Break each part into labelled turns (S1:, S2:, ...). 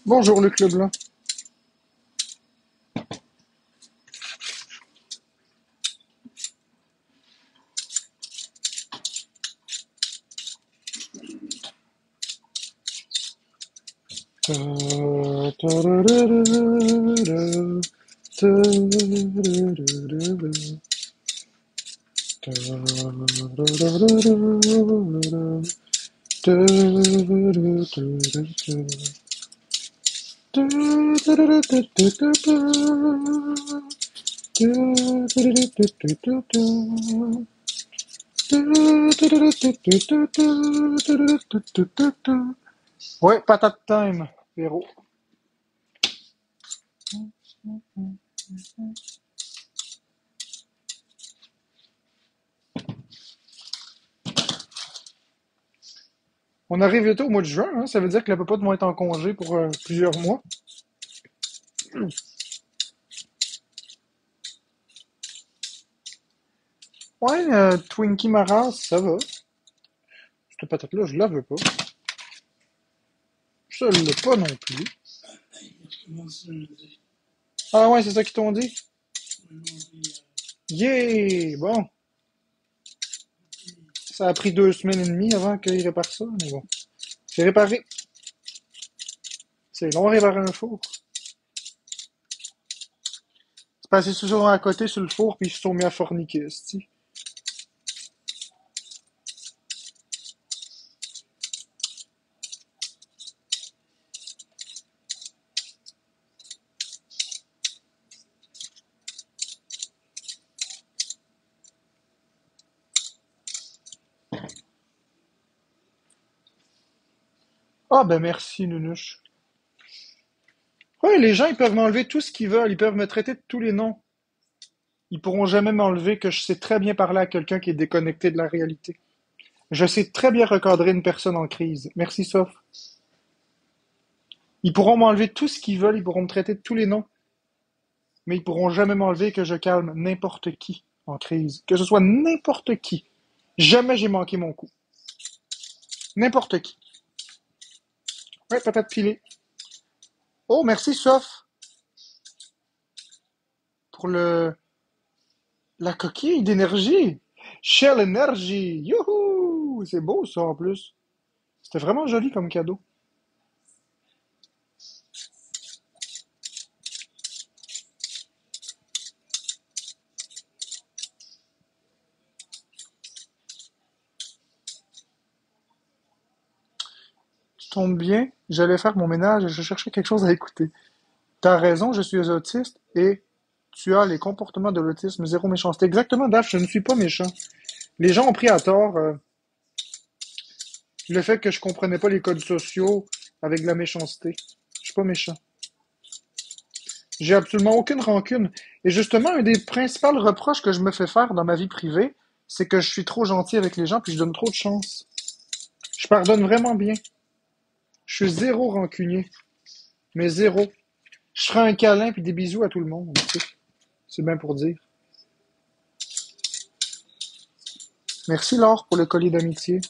S1: Bonjour Luc Leblanc. Ouais, patate time, Véro. On arrive bientôt au mois de juin, hein, ça veut dire que la popote vont être en congé pour plusieurs mois. Ouais, Twinkie Maras, ça va. Cette patate-là, je la veux pas. Je l'ai pas non plus. Ah ouais, c'est ça qu'ils t'ont dit? Yeah! Bon, ça a pris 2 semaines et demie avant qu'ils réparent ça, mais bon. C'est réparé. C'est long à réparer un four. C'est passé souvent à côté sur le four, puis ils se sont mis à forniquer, c'ti. Ah ben merci, Nunuche. Ouais, les gens, ils peuvent m'enlever tout ce qu'ils veulent, ils peuvent me traiter de tous les noms. Ils pourront jamais m'enlever que je sais très bien parler à quelqu'un qui est déconnecté de la réalité. Je sais très bien recadrer une personne en crise. Merci, Soph. Ils pourront m'enlever tout ce qu'ils veulent, ils pourront me traiter de tous les noms, mais ils pourront jamais m'enlever que je calme n'importe qui en crise. Que ce soit n'importe qui. Jamais j'ai manqué mon coup. N'importe qui. Ouais, patate pilée. Oh, merci, Soph, pour la coquille d'énergie. Shell Energy. Youhou! C'est beau, ça, en plus. C'était vraiment joli comme cadeau. Tu tombes bien, j'allais faire mon ménage et je cherchais quelque chose à écouter. T'as raison, je suis autiste et tu as les comportements de l'autisme, zéro méchanceté. Exactement, Daf, je ne suis pas méchant. Les gens ont pris à tort le fait que je comprenais pas les codes sociaux avec de la méchanceté. Je suis pas méchant. J'ai absolument aucune rancune. Et justement, un des principaux reproches que je me fais faire dans ma vie privée, c'est que je suis trop gentil avec les gens puis je donne trop de chance. Je pardonne vraiment bien. Je suis zéro rancunier, mais zéro. Je ferai un câlin puis des bisous à tout le monde. Tu sais. C'est bien pour dire. Merci Laure pour le collier d'amitié.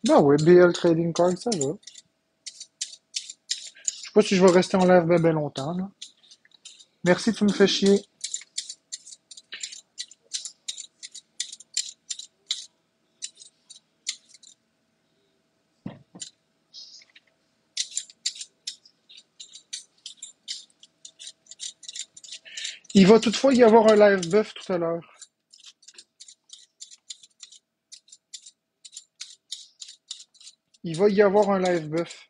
S1: Ben oui, BL Trading Card, ça va. Je sais pas si je vais rester en live ben longtemps, là. Merci, tu me fais chier. Il va toutefois y avoir un live buff tout à l'heure. Il va y avoir un live buff.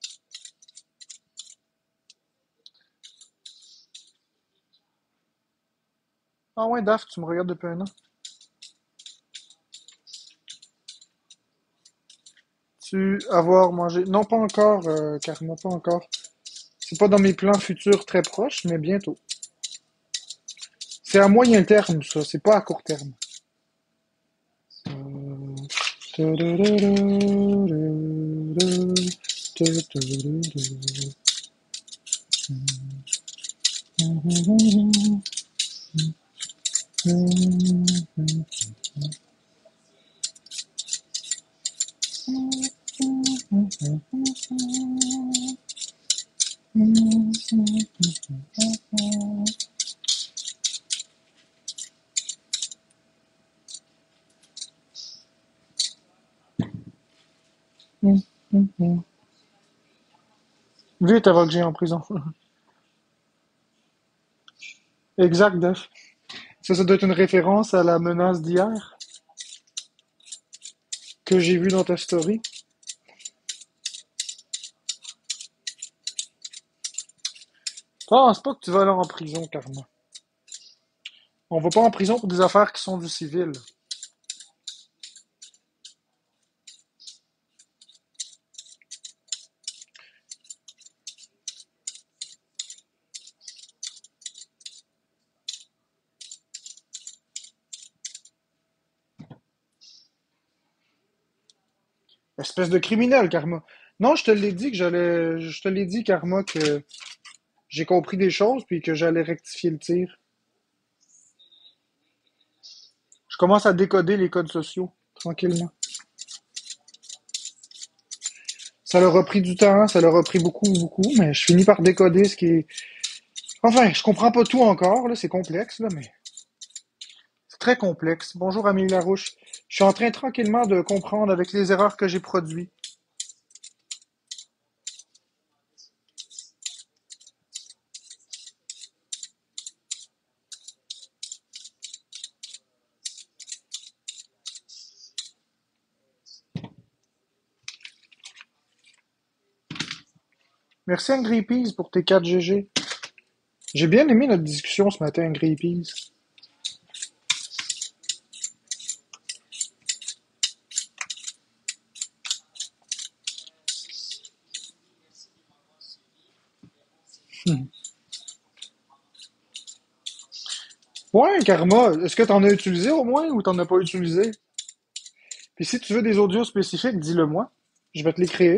S1: Ah ouais, Daf, tu me regardes depuis un an. Tu avoir mangé. Non, pas encore, carrément pas encore. C'est pas dans mes plans futurs très proches, mais bientôt. C'est à moyen terme, ça. C'est pas à court terme. Vite avant que j'aille en prison. Exact, Def. Ça doit être une référence à la menace d'hier que j'ai vue dans ta story. Pense pas que tu vas aller en prison, Karma. On va pas en prison pour des affaires qui sont du civil. Espèce de criminel, Karma. Non, je te l'ai dit que j'allais. Je te l'ai dit, Karma, que j'ai compris des choses puis que j'allais rectifier le tir. Je commence à décoder les codes sociaux, tranquillement. Ça leur a pris du temps, ça leur a pris beaucoup, beaucoup, mais je finis par décoder ce qui est. Enfin, je comprends pas tout encore, là, c'est complexe, là, mais c'est très complexe. Bonjour, Amélie Larouche. Je suis en train tranquillement de comprendre avec les erreurs que j'ai produites. Merci, Angry Peas, pour tes 4 GG. J'ai bien aimé notre discussion ce matin, Angry Peas. Hmm. Ouais, Karma, est-ce que t'en as utilisé au moins ou t'en as pas utilisé? Puis si tu veux des audios spécifiques, dis-le moi. Je vais te les créer.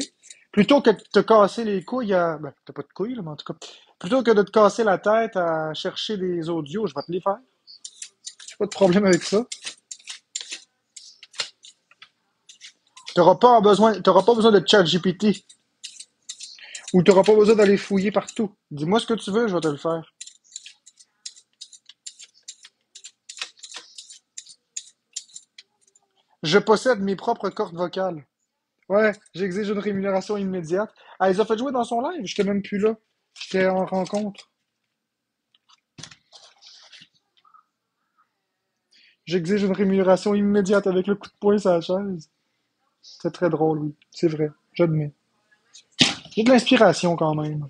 S1: Plutôt que de te casser les couilles à... Ben, t'as pas de couilles, là, mais en tout cas. Plutôt que de te casser la tête à chercher des audios, je vais te les faire. J'ai pas de problème avec ça. T'auras pas besoin de ChatGPT. Ou t'auras pas besoin d'aller fouiller partout. Dis-moi ce que tu veux, je vais te le faire. Je possède mes propres cordes vocales. Ouais, j'exige une rémunération immédiate. Ah, ils ont fait jouer dans son live, j'étais même plus là. J'étais en rencontre. J'exige une rémunération immédiate avec le coup de poing sur la chaise. C'est très drôle, oui. C'est vrai, j'admets. J'ai de l'inspiration quand même.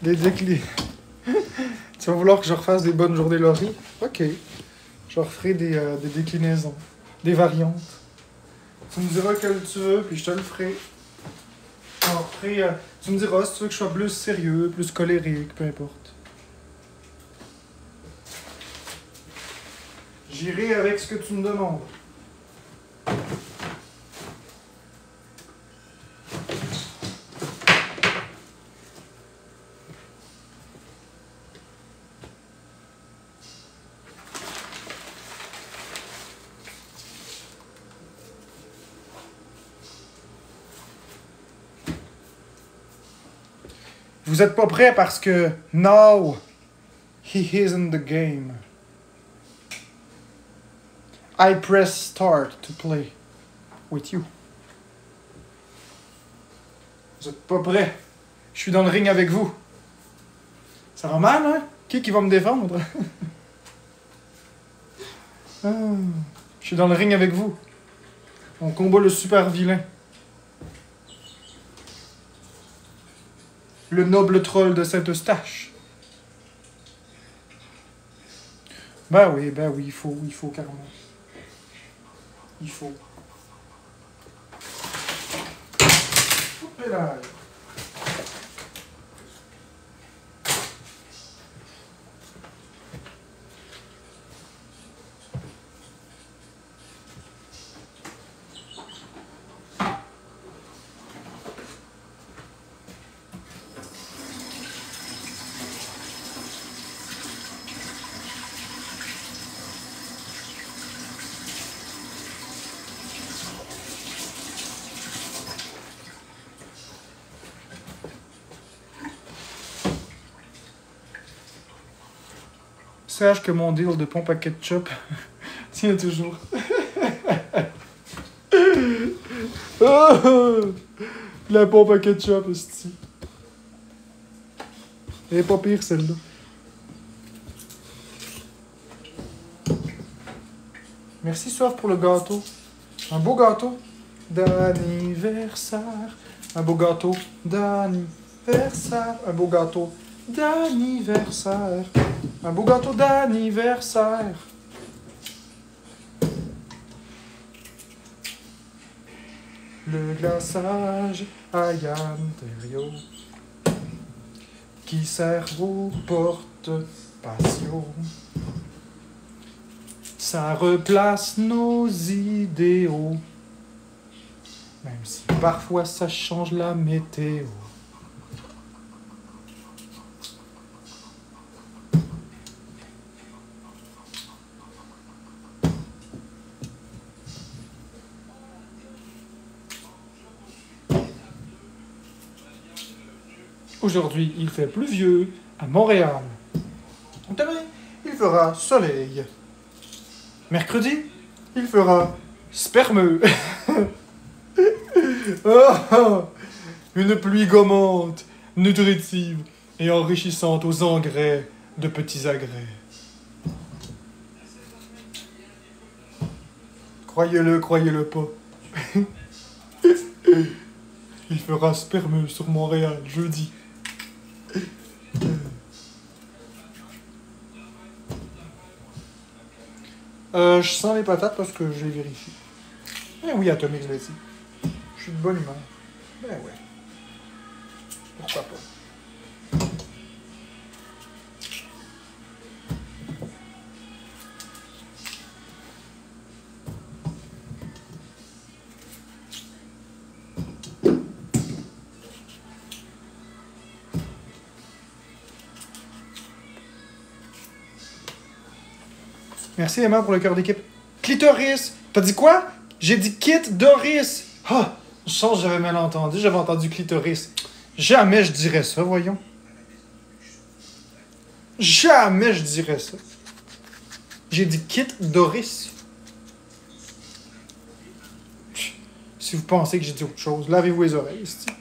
S1: Des déclins. Tu vas vouloir que je refasse des bonnes journées Laurie? Ok. Je referai des déclinaisons, des variantes. Tu me diras quel tu veux, puis je te le ferai. On ferait Tu me diras si tu veux que je sois plus sérieux, plus colérique, peu importe. J'irai avec ce que tu me demandes. Vous êtes pas prêts parce que now he is in the game. I press start to play with you. Vous êtes pas prêts. Je suis dans le ring avec vous. Ça va mal, hein? Qui va me défendre? Ah, je suis dans le ring avec vous. On combat le super vilain. Le noble troll de Saint-Eustache. Ben oui, il faut carrément. Il faut. Hop là. Sache que mon deal de pompe à ketchup tient toujours. Oh, la pompe à ketchup, hostie. Elle est pas pire, celle-là. Merci, Soif, pour le gâteau. Un beau gâteau d'anniversaire. Un beau gâteau d'anniversaire. Un beau gâteau d'anniversaire. Un beau gâteau d'anniversaire. Le glaçage à Yann Terriot qui sert aux porte-patios. Ça replace nos idéaux, même si parfois ça change la météo. Aujourd'hui, il fait pluvieux à Montréal. Demain, il fera soleil. Mercredi, il fera spermeux. Oh, une pluie gommante, nutritive et enrichissante aux engrais de petits agrès. Croyez-le pas. Il fera spermeux sur Montréal jeudi. Je sens les patates parce que je les vérifie. Eh oui, Atomix Betty. Je suis de bonne humeur. Ben ouais. Pourquoi pas. Merci Emma pour le cœur d'équipe. Clitoris! T'as dit quoi? J'ai dit Kit Doris! Ah! Je sens que j'avais mal entendu, j'avais entendu clitoris. Jamais je dirais ça, voyons. Jamais je dirais ça. J'ai dit Kit Doris. Si vous pensez que j'ai dit autre chose, lavez-vous les oreilles, c'est-tu?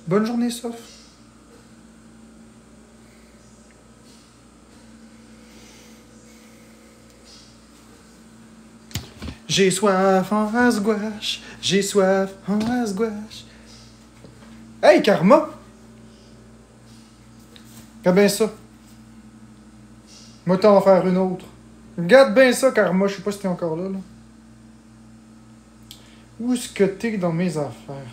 S1: Bonne journée, Soph. J'ai soif en race gouache, j'ai soif en race gouache. Hey, Karma! Regarde bien ça. Moi, t'en faire une autre. Regarde bien ça, Karma. Je sais pas si t'es encore là, là. Où est-ce que t'es dans mes affaires?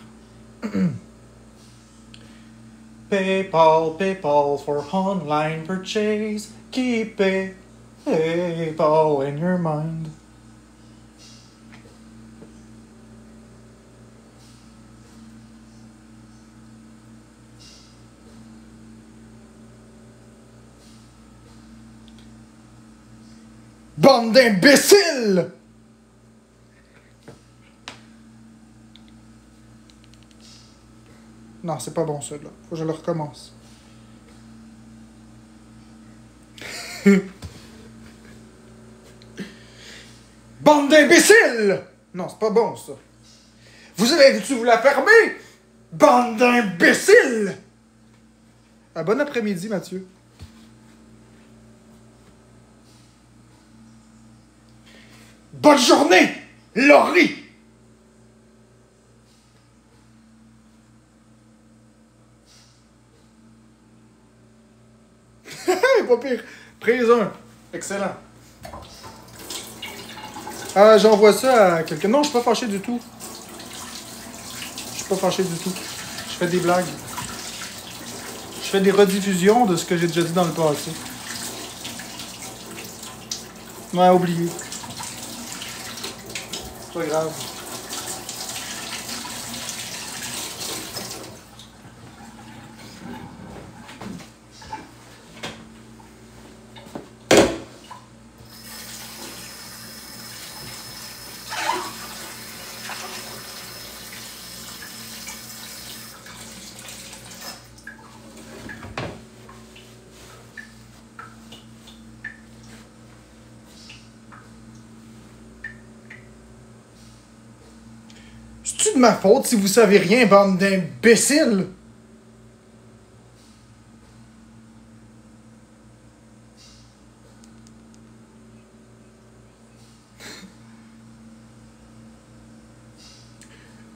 S1: PayPal, PayPal for online purchase. Keep it PayPal in your mind. Bande d'imbéciles! Non, c'est pas bon, celui-là. Faut que je le recommence. Bande d'imbéciles! Non, c'est pas bon, ça. Vous avez-tu vous la fermer? Bande d'imbéciles! Ah, bon après-midi, Mathieu. Bonne journée, Laurie! Pas pire. Prise 1. Excellent. Ah, j'envoie ça à quelqu'un. Non, je suis pas fâché du tout. Je suis pas fâché du tout. Je fais des blagues. Je fais des rediffusions de ce que j'ai déjà dit dans le passé. Ouais, oublié. C'est pas grave. C'est-tu de ma faute si vous savez rien, bande d'imbéciles?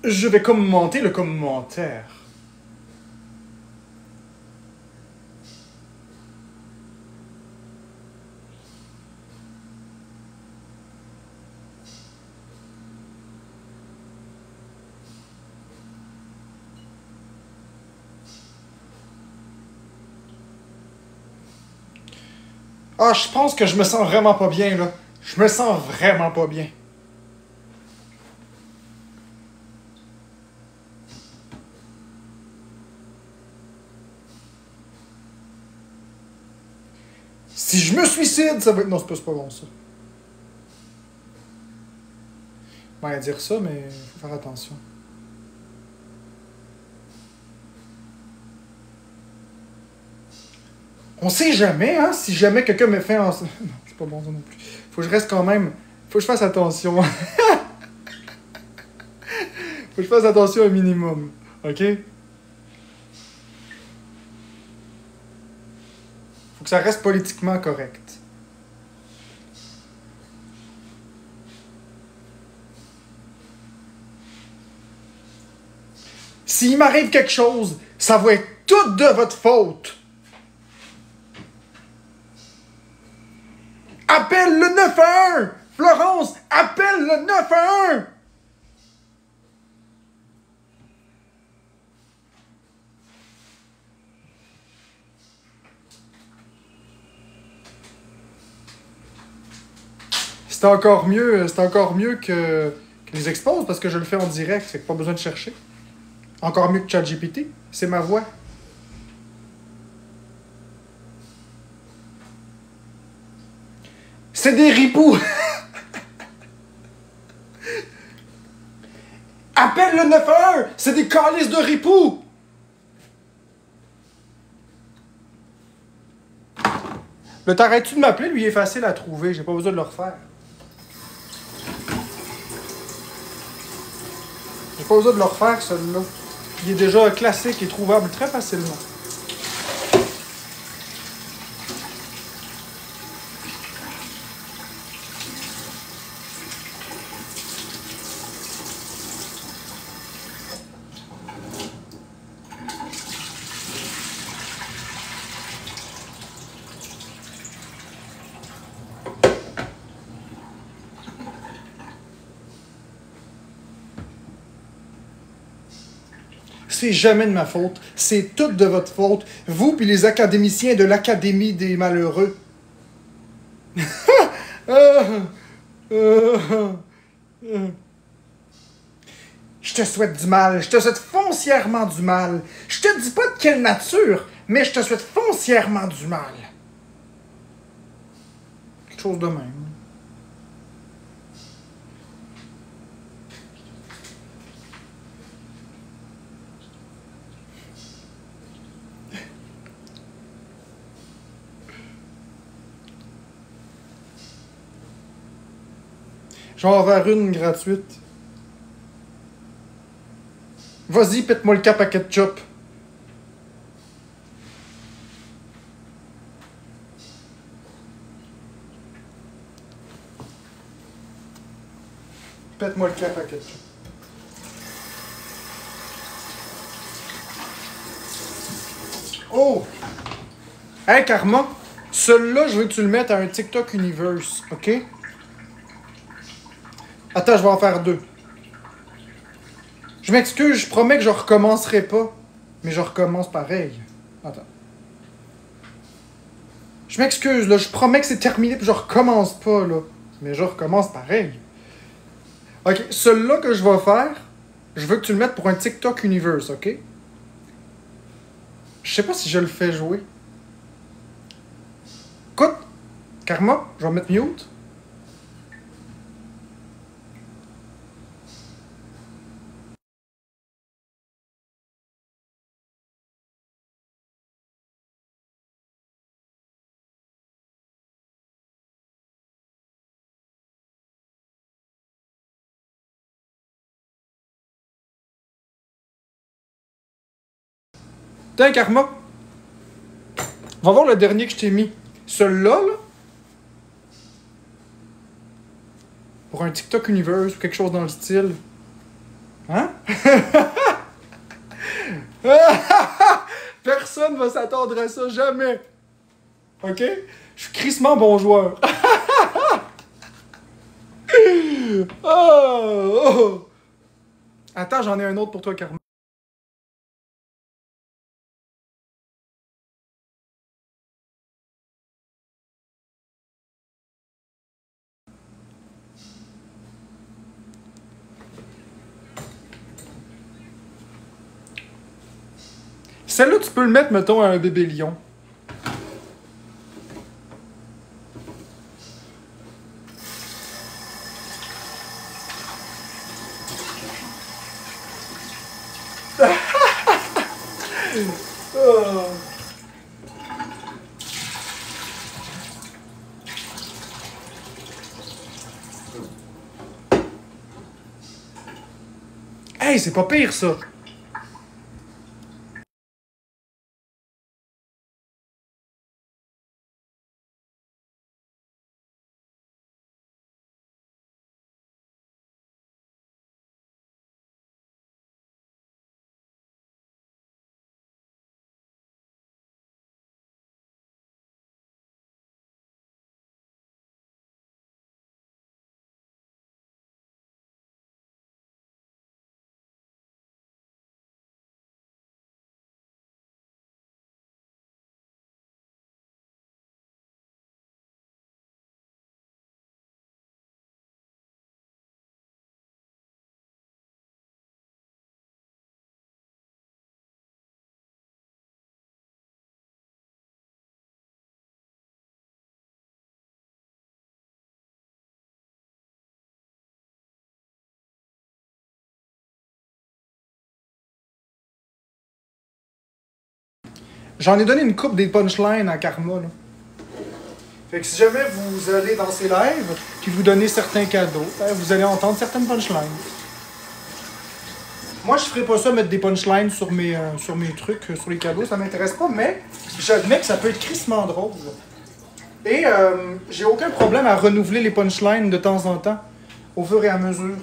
S1: Je vais commenter le commentaire. Ah, je pense que je me sens vraiment pas bien, là. Je me sens vraiment pas bien. Si je me suicide, ça va être... Non, c'est pas bon, ça. Je vais dire ça, mais faut faire attention. On sait jamais, hein, si jamais quelqu'un me fait en... Non, c'est pas bon ça non plus. Faut que je reste quand même... Faut que je fasse attention. Faut que je fasse attention au minimum. OK? Faut que ça reste politiquement correct. S'il m'arrive quelque chose, ça va être tout de votre faute. Appelle le 911! Florence, appelle le 911! C'est encore mieux que les exposes parce que je le fais en direct, fait que pas besoin de chercher. Encore mieux que ChatGPT, c'est ma voix. C'est des ripoux! Appelle le 911! C'est des calices de ripoux! Là, t'arrêtes-tu de m'appeler? Lui, il est facile à trouver. J'ai pas besoin de le refaire. J'ai pas besoin de le refaire, celui-là. Il est déjà classique et trouvable très facilement. C'est jamais de ma faute. C'est tout de votre faute. Vous puis les académiciens de l'Académie des malheureux. Je te souhaite du mal. Je te souhaite foncièrement du mal. Je te dis pas de quelle nature, mais je te souhaite foncièrement du mal. Quelque chose de même. J'en vais en faire une gratuite. Vas-y, pète-moi le cap à ketchup. Pète-moi le cap à ketchup. Oh! Hey, Karma, celui-là, je veux que tu le mettes à un TikTok Universe, OK? Attends, je vais en faire deux. Je m'excuse, je promets que je recommencerai pas. Mais je recommence pareil. Attends. Je m'excuse, là, je promets que c'est terminé puis je recommence pas, là. Mais je recommence pareil. OK, celui-là que je vais faire, je veux que tu le mettes pour un TikTok Universe, OK? Je sais pas si je le fais jouer. Écoute, Karma, je vais mettre mute. Tiens, Karma. Va voir le dernier que je t'ai mis. Celui-là, là. Pour un TikTok Universe ou quelque chose dans le style. Hein? Personne va s'attendre à ça, jamais. OK? Je suis crissement bon joueur. Oh, oh. Attends, j'en ai un autre pour toi, Karma. Celle-là, tu peux le mettre, mettons, à un bébé lion. Oh. Hey, c'est pas pire, ça! J'en ai donné une coupe des punchlines à Karma, là. Fait que si jamais vous allez dans ses lives, puis vous donnez certains cadeaux, ben, vous allez entendre certaines punchlines. Moi, je ferais pas ça, mettre des punchlines sur mes trucs, sur les cadeaux, ça m'intéresse pas, mais j'admets que ça peut être crissement drôle. Et j'ai aucun problème à renouveler les punchlines de temps en temps, au fur et à mesure.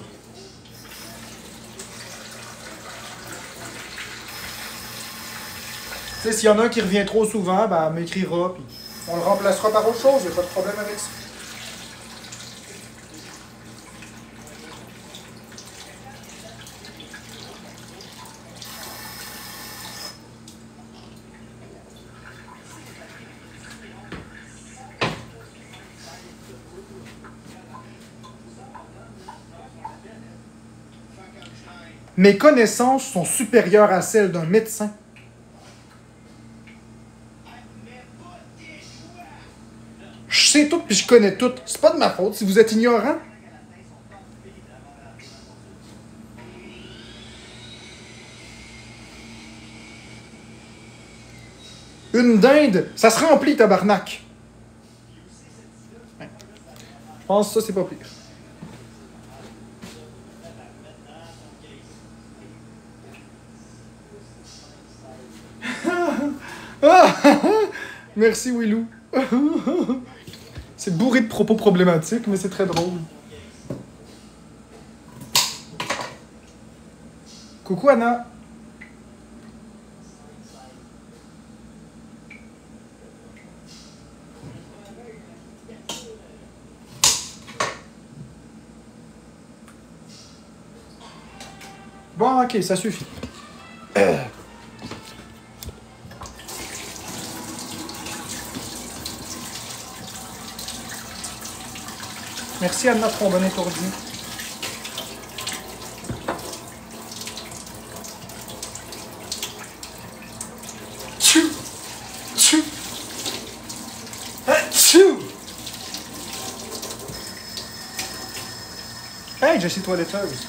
S1: Tu sais, s'il y en a un qui revient trop souvent, ben, m'écrira, puis on le remplacera par autre chose, il n'y a pas de problème avec ça. Mes connaissances sont supérieures à celles d'un médecin. Je sais tout puis je connais tout. C'est pas de ma faute si vous êtes ignorant. Une dinde, ça se remplit, tabarnak. Ouais. Je pense que ça, c'est pas pire. Merci, Willou. C'est bourré de propos problématiques, mais c'est très drôle. Coucou, Anna. Bon, ok, ça suffit. Merci Anna Trombone étourdie. Tchou! Tchou! Tchou! Hey, Jessie toiletteuse.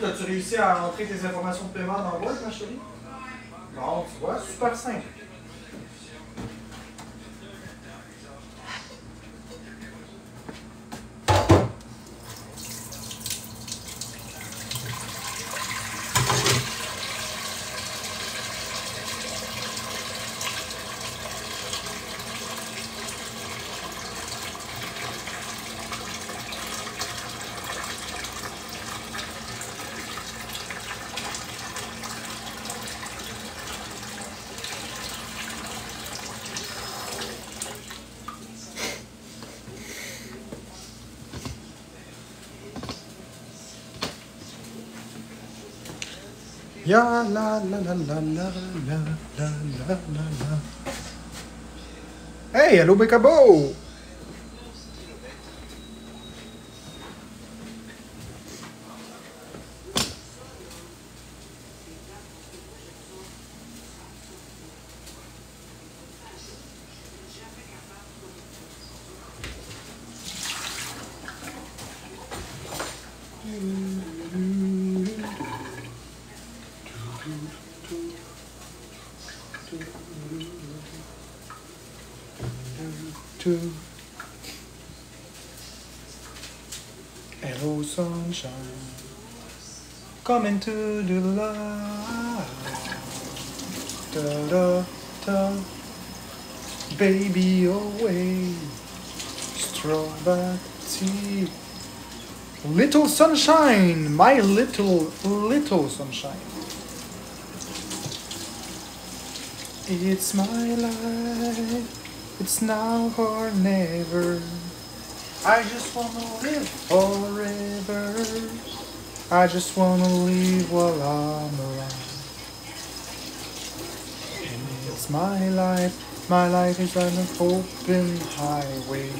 S1: As-tu réussi à entrer tes informations de paiement dans Word, ma chérie? Bon, tu vois, super simple. Ya la la la la la la la la la. Hey, hello Becabo! Hello sunshine, come into the light. Da da da, baby away, strawberry. Little sunshine, my little sunshine. It's my life, it's now or never. I just wanna live forever. I just wanna live while I'm alive. And it's my life is an open highway.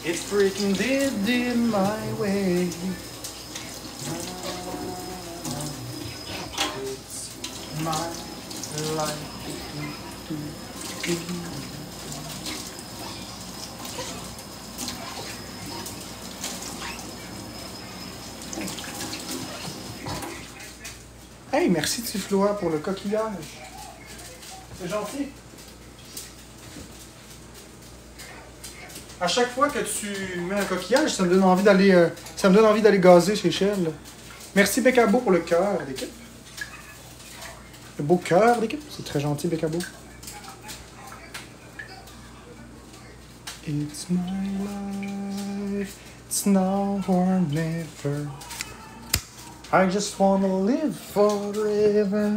S1: It's freaking dead in my way. It's my life. Hey, merci Tifloa pour le coquillage. C'est gentil. À chaque fois que tu mets un coquillage, ça me donne envie d'aller gazer chez Shell. Merci Bécabo pour le cœur d'équipe. Le beau cœur d'équipe. C'est très gentil, Bécabo. It's my life. It's now or never. I just wanna live forever.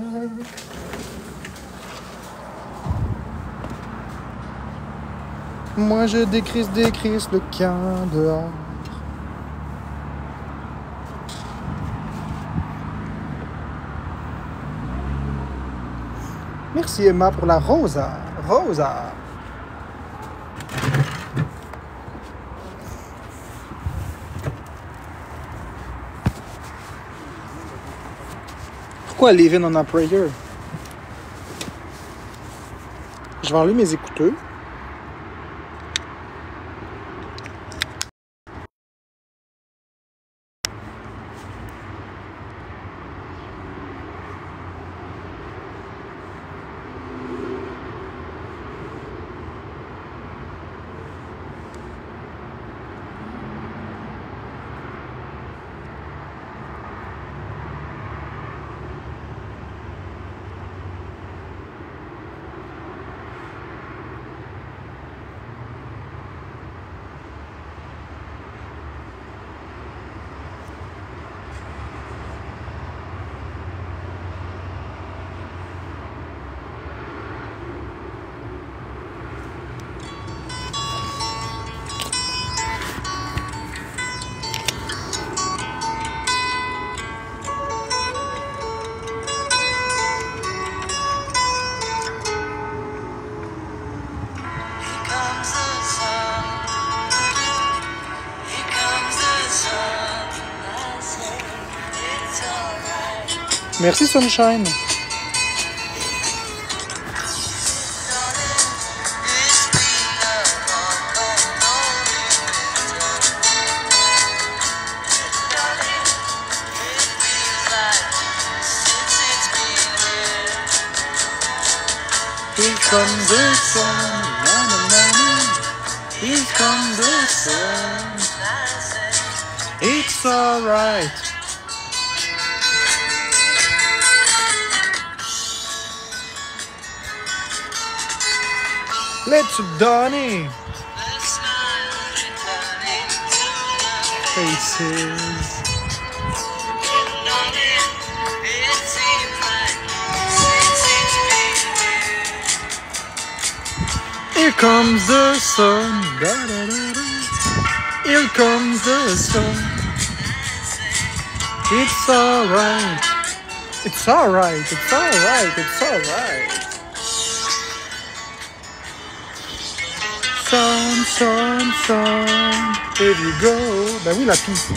S1: Moi je décrisse le camp dehors. Merci Emma pour la rosa. Rosa. Pourquoi Living on a Prayer? Je vais enlever mes écouteurs. Merci Sunshine. Here comes the sun, na na na na. Here comes the sun. It's alright. Let's Donny. Faces. Here comes the sun. Da, da, da, da. Here comes the sun. It's alright. It's alright. It's alright. It's alright. Sun, sun, sun. There you go. Ben oui, la piste.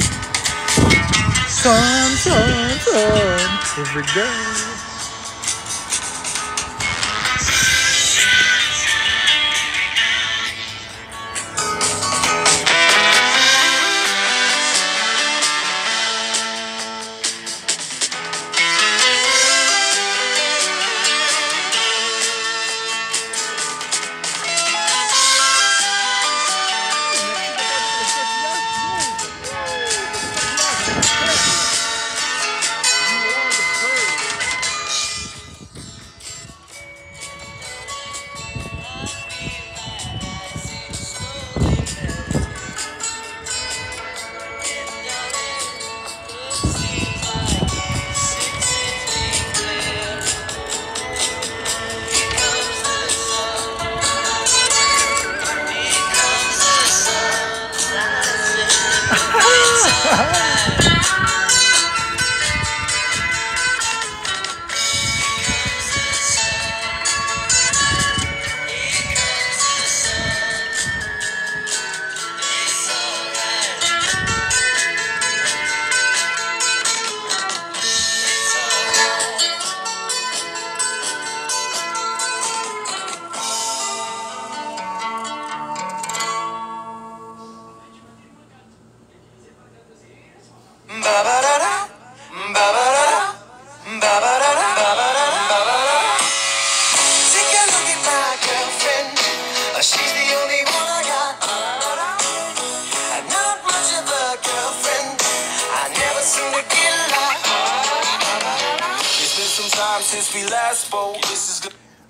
S1: Sun, sun, sun. Here we go.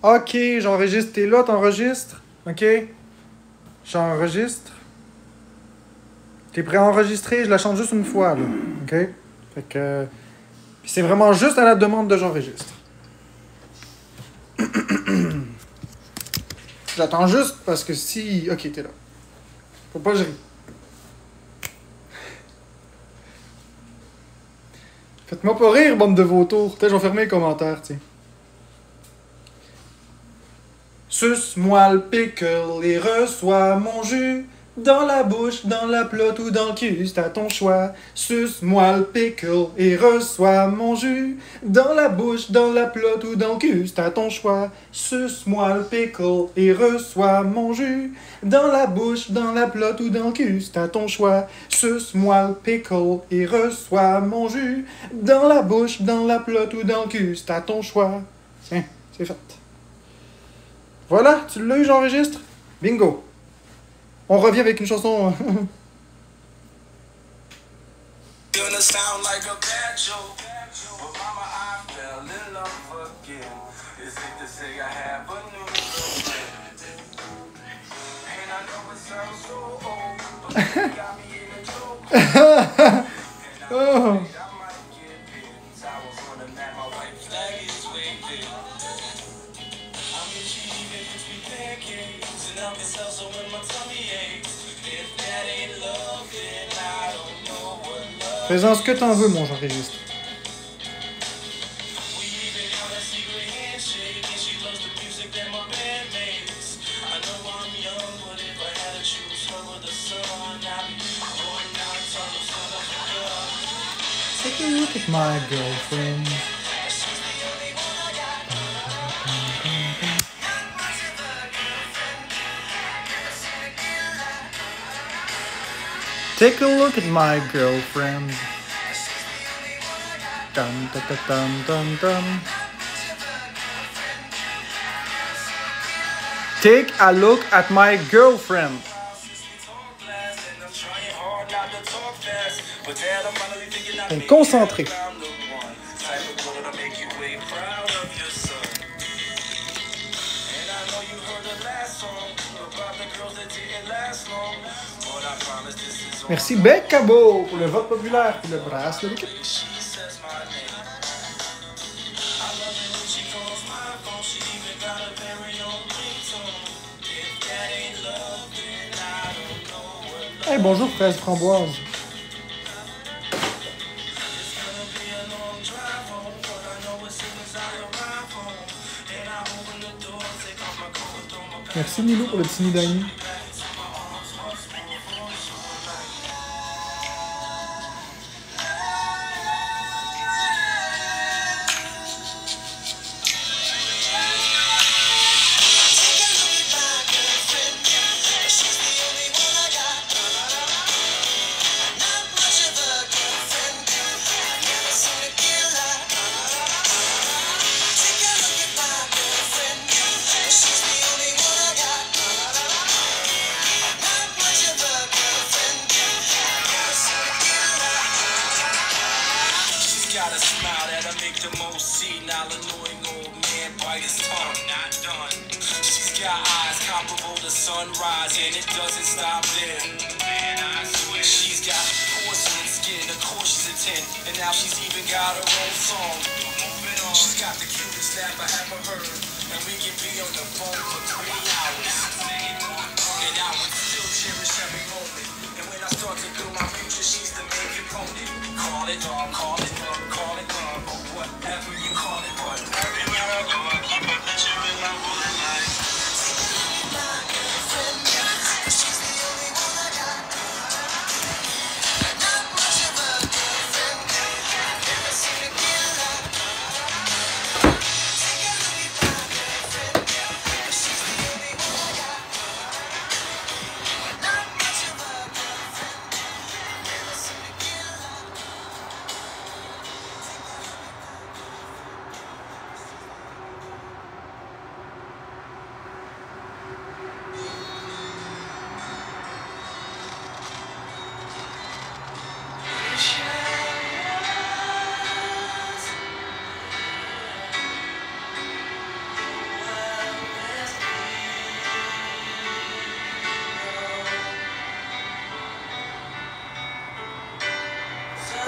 S1: Ok, j'enregistre. T'es là, t'enregistres? Ok. J'enregistre. T'es prêt à enregistrer? Je la chante juste une fois, là. Ok? Fait que... Puis c'est vraiment juste à la demande de j'enregistre. J'attends juste parce que si... Ok, t'es là. Faut pas que je rie. Faites-moi pas rire, bande de vautours. Peut-être je vais fermer les commentaires, tiens. Suce-moi le pickle et reçois mon jus. Dans la bouche, dans la plotte ou dans le cul, c'est à ton choix. Suce-moi le pickle et reçois mon jus. Dans la bouche, dans la plotte ou dans le cul, c'est à ton choix. Suce-moi le pickle et reçois mon jus. Dans la bouche, dans la plotte ou dans le cul, c'est à ton choix. Suce-moi le pickle et reçois mon jus. Dans la bouche, dans la plotte ou dans le cul, c'est à ton choix. Tiens, c'est fait. Voilà, tu l'as eu, j'enregistre. Bingo. On revient avec une chanson. Oh. Fais-en ce que t'en veux, mon j'enregistre. Take a look at my girlfriend. Take a look at my girlfriend. Dum dum dum dum dum. Take a look at my girlfriend. Concentré. Merci Beccabo pour le vote populaire pour le bracelet d'équipe. Hey, bonjour fraise framboise. Merci Milo pour le petit nid d'Annie.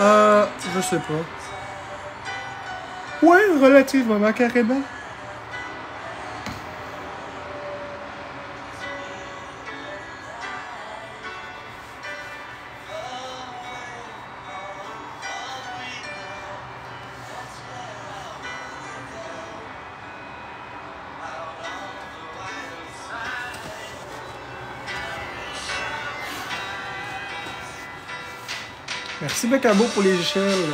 S2: Je sais pas. Ouais, relativement, carrément. Merci Becabo pour les Shell.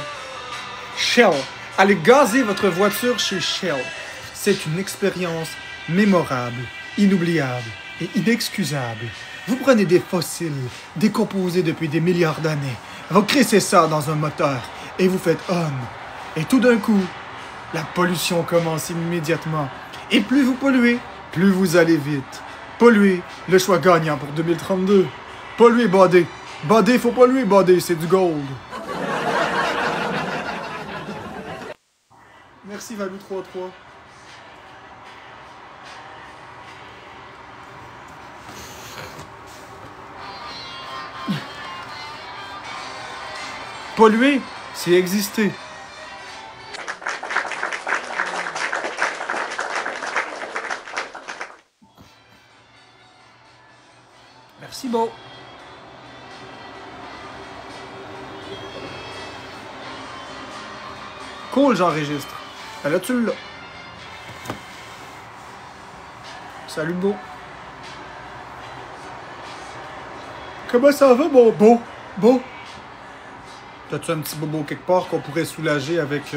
S2: Shell. Allez gazer votre voiture chez Shell. C'est une expérience mémorable, inoubliable et inexcusable. Vous prenez des fossiles décomposés depuis des milliards d'années, vous crissez ça dans un moteur et vous faites on. Et tout d'un coup, la pollution commence immédiatement. Et plus vous polluez, plus vous allez vite. Polluer, le choix gagnant pour 2032. Polluer, bader. Bader, faut polluer, bader, c'est du gold. Merci Valou 33. Polluer, c'est exister. Merci Beau. Cool, j'enregistre. Ben là, tu l'as. Salut Beau. Comment ça va, mon Beau? Beau? T'as-tu un petit bobo quelque part qu'on pourrait soulager avec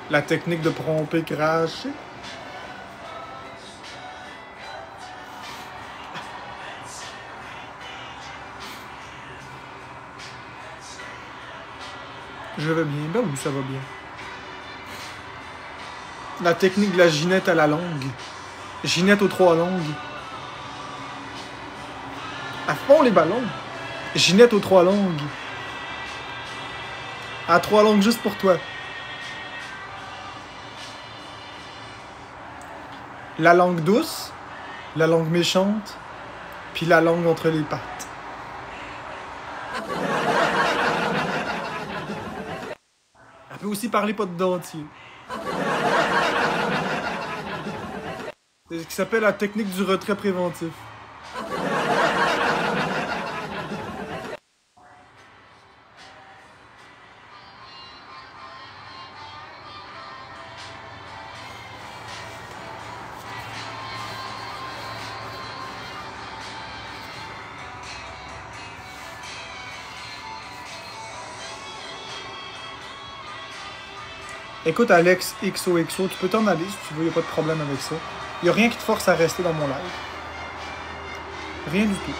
S2: la technique de tromper cracher? Je vais bien. Ben oui, ça va bien. La technique de la Ginette à la longue. Ginette aux 3 longues. À fond les ballons. Ginette aux 3 longues. À 3 longues juste pour toi. La langue douce, la langue méchante, puis la langue entre les pattes. Elle peut aussi parler pas de dentier. C'est ce qui s'appelle la technique du retrait préventif. Écoute, Alex XOXO, tu peux t'en aller si tu veux, il n'y a pas de problème avec ça. Il n'y a rien qui te force à rester dans mon live. Rien du tout.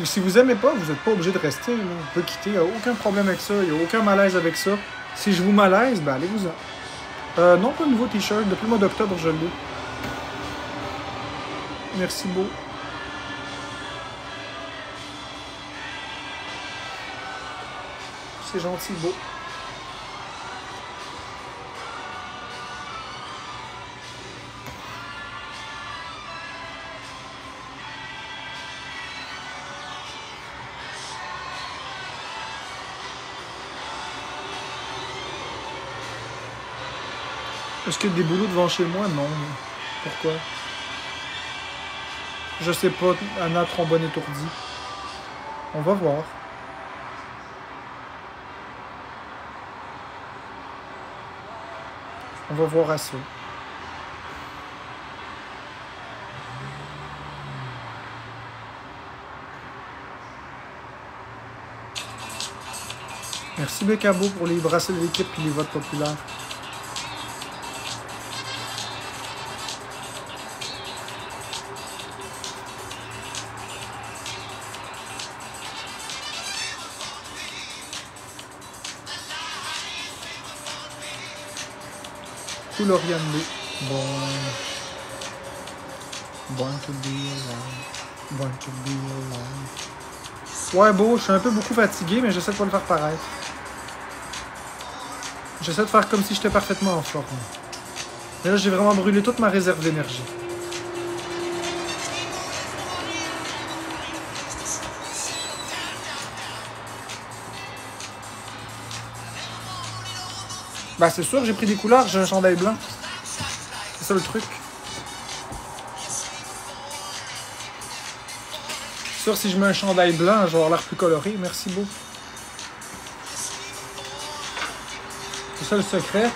S2: Si vous aimez pas, vous n'êtes pas obligé de rester. Là. Vous pouvez quitter, il n'y a aucun problème avec ça, il n'y a aucun malaise avec ça. Si je vous malaise, ben allez-vous-en. Non, pas de nouveau t-shirt, depuis le mois d'octobre, je l'ai. Merci beau. C'est gentil, beau. Est-ce qu'il y a des boulots devant chez moi? Non. Pourquoi? Je sais pas, Anna trombone étourdie. On va voir. On va voir à ça. Merci Becabo pour les bracelets de l'équipe et les votes populaires. Lauriane B. Bon. Born to be alive. Born to be alive. Ouais, beau, je suis un peu beaucoup fatigué, mais j'essaie de pas le faire paraître. J'essaie de faire comme si j'étais parfaitement en forme. Mais là, j'ai vraiment brûlé toute ma réserve d'énergie. Ben, c'est sûr, j'ai pris des couleurs, j'ai un chandail blanc. C'est ça le truc. C'est sûr, si je mets un chandail blanc, je vais avoir l'air plus coloré. Merci beaucoup. C'est ça le secret.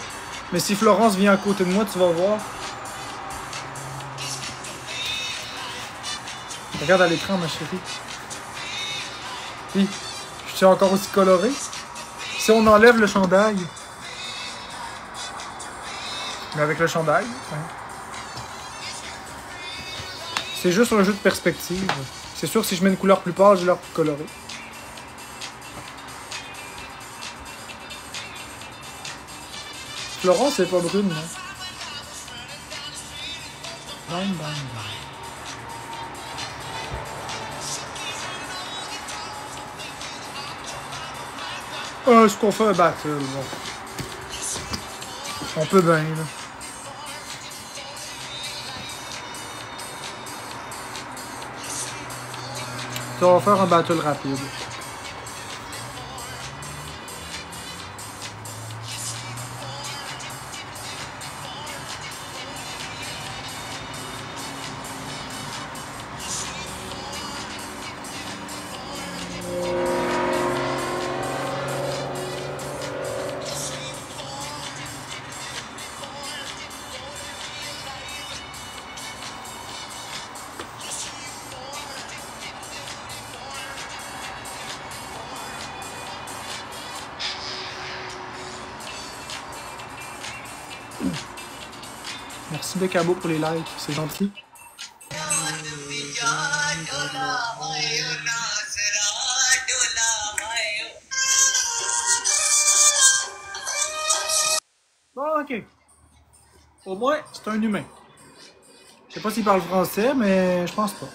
S2: Mais si Florence vient à côté de moi, tu vas voir. Regarde à l'écran, ma chérie. Oui, je suis encore aussi coloré. Si on enlève le chandail. Mais avec le chandail. Hein. C'est juste un jeu de perspective. C'est sûr, si je mets une couleur plus pâle, j'ai l'air plus coloré. Florence, c'est pas brune, non? Bang, bang, bang. Est-ce qu'on fait un battle? Bon. On peut bien, là. Ça va faire un battle rapide. Merci Becabo pour les likes, c'est gentil. Bon, ok. Au moins, c'est un humain. Je sais pas s'il parle français, mais je pense pas.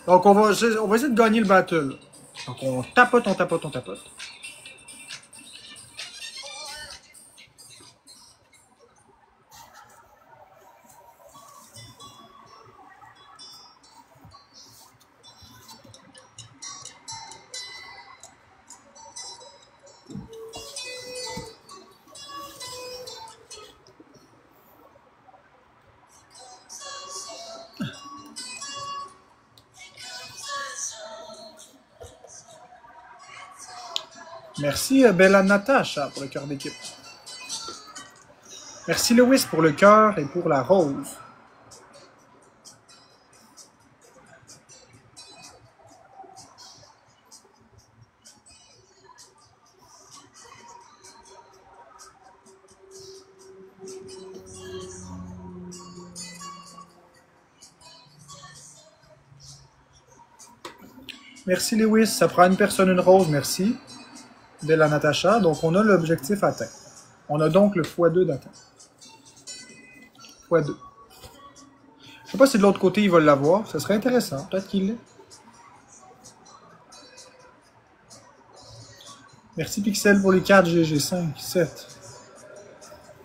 S2: Donc, on va essayer de gagner le battle. Donc, on tapote, on tapote, on tapote. Merci Bella Natacha pour le cœur d'équipe. Merci Lewis pour le cœur et pour la rose. Merci Lewis, ça prend une personne une rose, merci. Bella Natacha, donc on a l'objectif atteint. On a donc le x2 d'atteint. x2. Je sais pas si de l'autre côté ils veulent l'avoir, ça serait intéressant, peut-être qu'il l'est. Merci Pixel pour les 4 GG, 5, 7,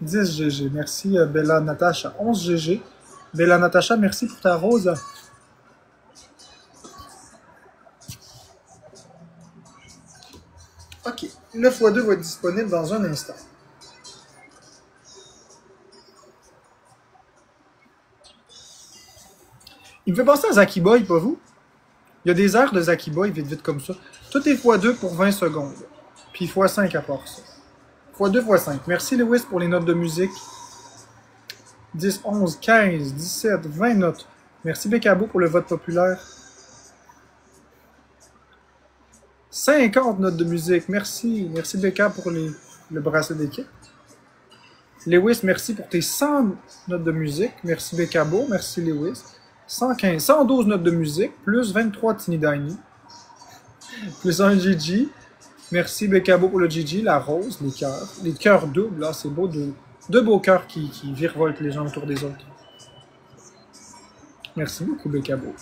S2: 10 GG. Merci Bella Natacha, 11 GG. Bella Natacha, merci pour ta rose. Ok, le x2 va être disponible dans un instant. Il me fait penser à Zaki Boy, pas vous? Il y a des airs de Zaki Boy vite vite comme ça. Tout est x2 pour 20 secondes. Puis x5 à part ça. x2, x5. Merci Lewis pour les notes de musique. 10, 11, 15, 17, 20 notes. Merci Becabo pour le vote populaire. 50 notes de musique. Merci. Merci Becca pour le bracelet d'équipe. Lewis, merci pour tes 100 notes de musique. Merci Becabo. Merci Lewis. 115, 112 notes de musique, plus 23 Tiny Diny, plus un GG. Merci Becabo pour le GG, la rose, les cœurs doubles, là, c'est beau, deux beaux cœurs qui virevoltent les gens autour des autres. Merci beaucoup Becabo.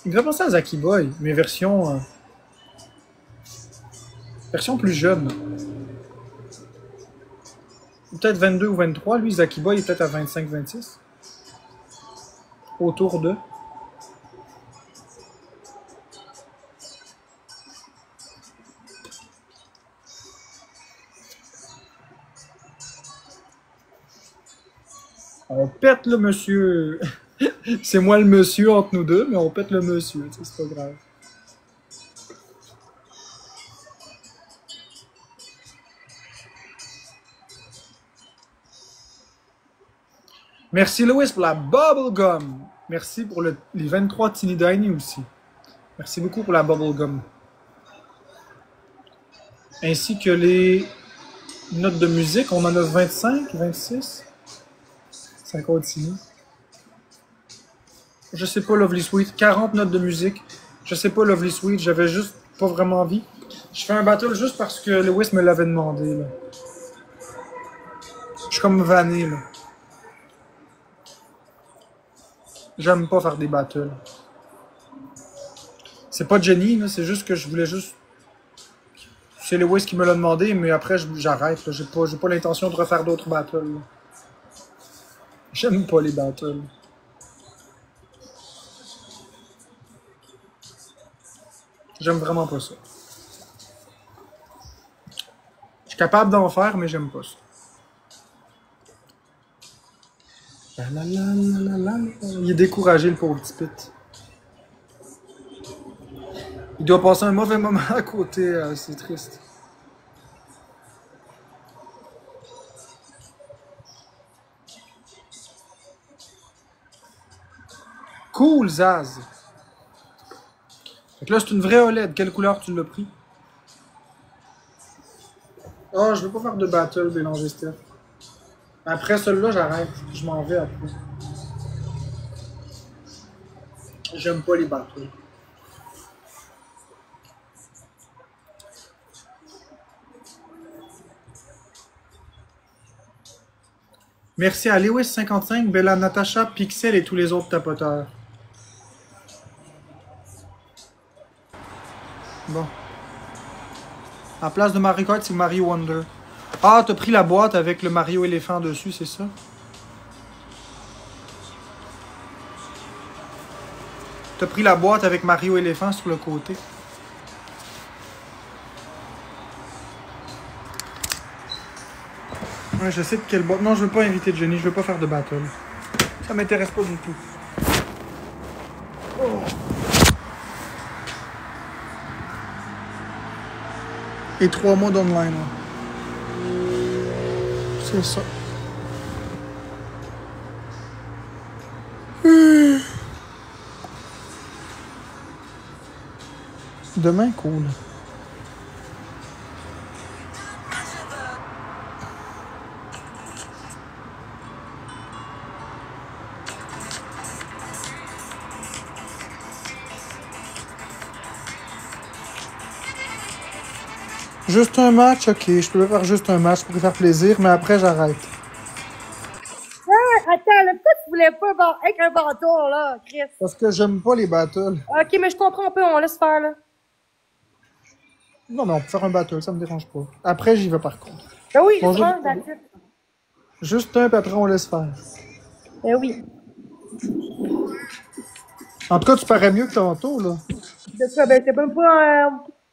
S2: Il me fait penser à Zaki Boy, mais version plus jeune. Peut-être 22 ou 23, lui Zaki Boy est peut-être à 25-26. Autour de. pète le monsieur. C'est moi le monsieur entre nous deux, mais on pète le monsieur, tu sais, c'est pas grave. Merci Louis pour la bubblegum. Merci pour les 23 Teeny Tiny aussi. Merci beaucoup pour la bubblegum. Ainsi que les notes de musique. On en a 25, 26. Ça continue. Je sais pas, Lovely Sweet. 40 notes de musique. Je sais pas, Lovely Sweet. J'avais juste pas vraiment envie. Je fais un battle juste parce que Lewis me l'avait demandé. Là. Je suis comme vanné, là. J'aime pas faire des battles. C'est pas Jenny, là. C'est juste que je voulais juste... C'est Lewis qui me l'a demandé, mais après, j'arrête. J'ai pas l'intention de refaire d'autres battles. Là. J'aime pas les battles. J'aime vraiment pas ça. Je suis capable d'en faire, mais j'aime pas ça. La, la, la, la, la. Il est découragé, le pauvre petit pit. Il doit passer un mauvais moment à côté, c'est triste. Cool, Zaz! Fait que là, c'est une vraie OLED. Quelle couleur tu l'as pris? Oh, je veux pas faire de battle, mélanger Steph. Après celui-là, j'arrête. Je m'en vais après. J'aime pas les battles. Merci à Lewis55, Bella Natacha, Pixel et tous les autres tapoteurs. Bon. En place de Mario Kart, c'est Mario Wonder. Ah, t'as pris la boîte avec le Mario éléphant dessus, c'est ça? T'as pris la boîte avec Mario éléphant sur le côté. Ouais, je sais de quelle boîte. Non, je veux pas inviter Jenny, je veux pas faire de battle. Ça m'intéresse pas du tout. Oh. Et 3 mois d'online. C'est ça. Demain, cool. Juste un match, ok. Je peux faire juste un match pour faire plaisir, mais après, j'arrête.
S3: Ah, attends, là, pourquoi tu voulais pas avec un bâton, là, Chris?
S1: Parce que j'aime pas les battles.
S3: Ok, mais je comprends un peu, on laisse faire, là.
S1: Non, mais on peut faire un battle, ça me dérange pas. Après, j'y vais par contre.
S3: Ben oui,
S1: Bonjour.
S3: juste un, that's it.
S1: Juste un, puis après, on laisse faire.
S3: Ben oui.
S1: En tout cas, tu parais mieux que tantôt, là.
S3: C'est ça, ben c'est même pas...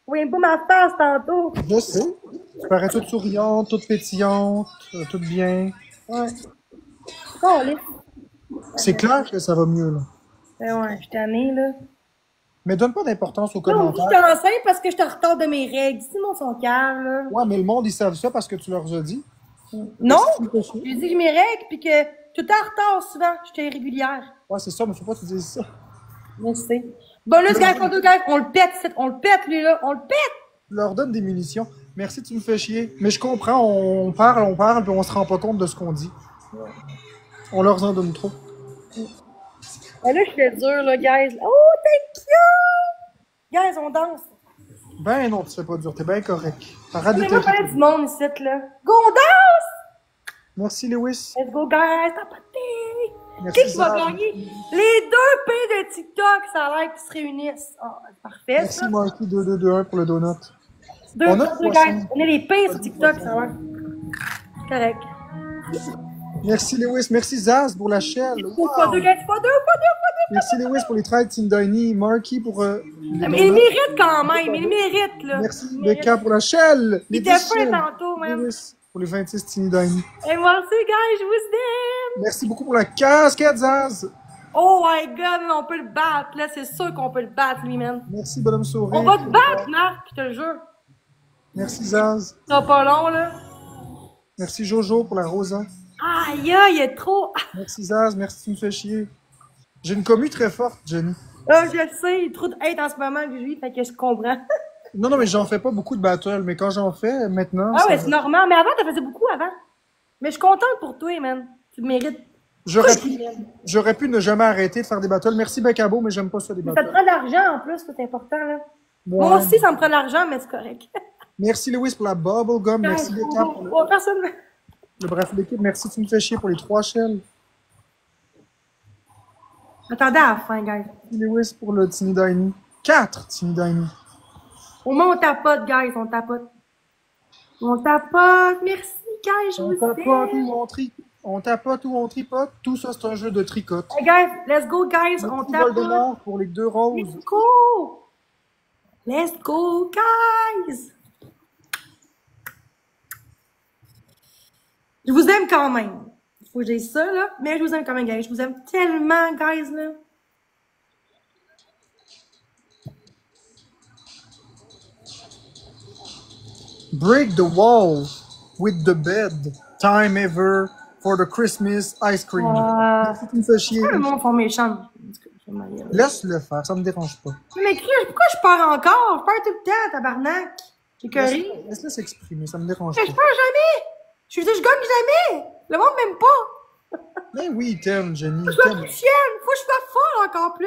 S3: Vous voyez pas ma face tantôt.
S1: Je sais. Tu parais toute souriante, toute pétillante, toute bien.
S3: Ouais. Oh, là.
S1: C'est clair que ça va mieux, là.
S3: Ben ouais, je suis tannée, là.
S1: Mais donne pas d'importance aux
S3: Non, je
S1: commentaires.
S3: suis enceinte parce que je te retard de mes règles. Dis mon son calme, là.
S1: Ouais, mais le monde, ils savent ça parce que tu leur as dit.
S3: Non!
S1: Qu'est-ce que tu
S3: J'ai dit que mes règles, puis que tout est en retard souvent. J'étais irrégulière.
S1: Ouais, c'est ça, mais faut pas que tu dises ça.
S3: Mais c'est. Bon, là, gars, on le pète, lui, là. On le pète!
S1: Tu leur donnes des munitions. Merci, tu me fais chier. Mais je comprends, on parle, puis on se rend pas compte de ce qu'on dit. On leur en donne trop.
S3: Ben là, je fais dur, là, guys. Oh, thank you! Guys, on danse.
S1: Ben non, tu fais pas dur, t'es bien correct. Arrête de
S3: Mais moi,
S1: t'inquiéter.
S3: parler du monde ici, là. Go, on danse!
S1: Merci, Lewis.
S3: Let's go, guys, tapoter!
S1: Merci,
S3: Qui va
S1: Sarah.
S3: gagner? Les deux P de TikTok, ça a l'air qu'ils se réunissent. Ah, parfait,
S1: Merci,
S3: ça.
S1: Marky 2221 pour le donut.
S3: Deux,
S1: On a
S3: deux, guys. On est les P sur TikTok, ça a l'air. Correct.
S1: Merci, Lewis. Merci, Zaz, pour la shell.
S3: Faut pas deux, guys, pas deux.
S1: Merci, Lewis, pour les 13 Tindani. Marky pour les
S3: Mais il
S1: donuts.
S3: mérite quand même, il mérite, là.
S1: Merci,
S3: Il mérite.
S1: Becca, pour la shell.
S3: Il
S1: Les
S3: était
S1: 10
S3: fin
S1: shells.
S3: tantôt, même.
S1: Lewis, pour les 26 Tindani.
S3: Et moi aussi, guys, je vous aime.
S2: Merci beaucoup pour la casquette, Zaz.
S3: Oh my god, mais on peut le battre, là, c'est sûr qu'on peut le battre, lui, man.
S2: Merci, bonhomme sourire.
S3: On va te battre, Marc, je te le jure.
S2: Merci, Zaz.
S3: Ça va pas long, là.
S2: Merci, Jojo, pour la rosa.
S3: Aïe, aïe, il est trop.
S2: Merci, Zaz. Merci, tu me fais chier. J'ai une commu très forte, Jenny.
S3: Ah, je le sais, il y a trop de hate en ce moment que je vis, fait que je comprends.
S2: Non, non, mais j'en fais pas beaucoup de battles, mais quand j'en fais, maintenant,
S3: Ah ouais,
S2: ça-
S3: c'est normal. Mais avant, t'en faisais beaucoup avant. Mais je suis contente pour toi, man. Tu le mérites.
S2: j'aurais pu, j'aurais pu ne jamais arrêter de faire des battles. Merci, Becabo, mais j'aime pas ça, des
S3: Mais ça te
S2: battles.
S3: prend de l'argent en plus, c'est important, là.
S2: Ouais.
S3: Moi aussi, ça me prend de l'argent, mais c'est correct.
S2: Merci, Lewis, pour la bubblegum. Merci, Becca, pour
S3: Oh, personne.
S2: le bref l'équipe. Merci, tu me fais chier pour les 3 shells.
S3: Attendez à la fin, guys.
S2: Merci, Lewis, pour le Tiny Diny. 4 Tiny Diny.
S3: Au moins, on tapote, guys, on tapote. On tapote. Merci, guys, je
S2: On
S3: vous
S2: tapote
S3: aime.
S2: ou on on tapote ou on tripote. Tout ça, c'est un jeu de tricote.
S3: Hey, guys, let's go, guys,
S2: Le
S3: on
S2: petit vol de
S3: tapote.
S2: mort pour les 2 roses.
S3: Let's go! Let's go, guys! Je vous aime quand même. Faut que j'ai ça, là. Mais je vous aime quand même, guys. Je vous aime tellement, guys, là.
S2: Break the wall with the bed. Time ever for the Christmas ice cream. Merci, tu me fais chier.
S3: Pourquoi le monde font méchant? Je vais m'en aller, là.
S2: Laisse-le faire, ça me dérange pas.
S3: Mais pourquoi je pars encore? Je pars tout le temps, tabarnak. J'ai curry.
S2: Laisse-le s'exprimer, ça me dérange
S3: Mais
S2: pas.
S3: je pars jamais! Je gagne jamais! Le monde m'aime pas!
S2: Mais oui, il t'aime, Jenny.
S3: Faut
S2: Il
S3: que je
S2: t'aime.
S3: sois chienne! Faut que je sois folle encore plus!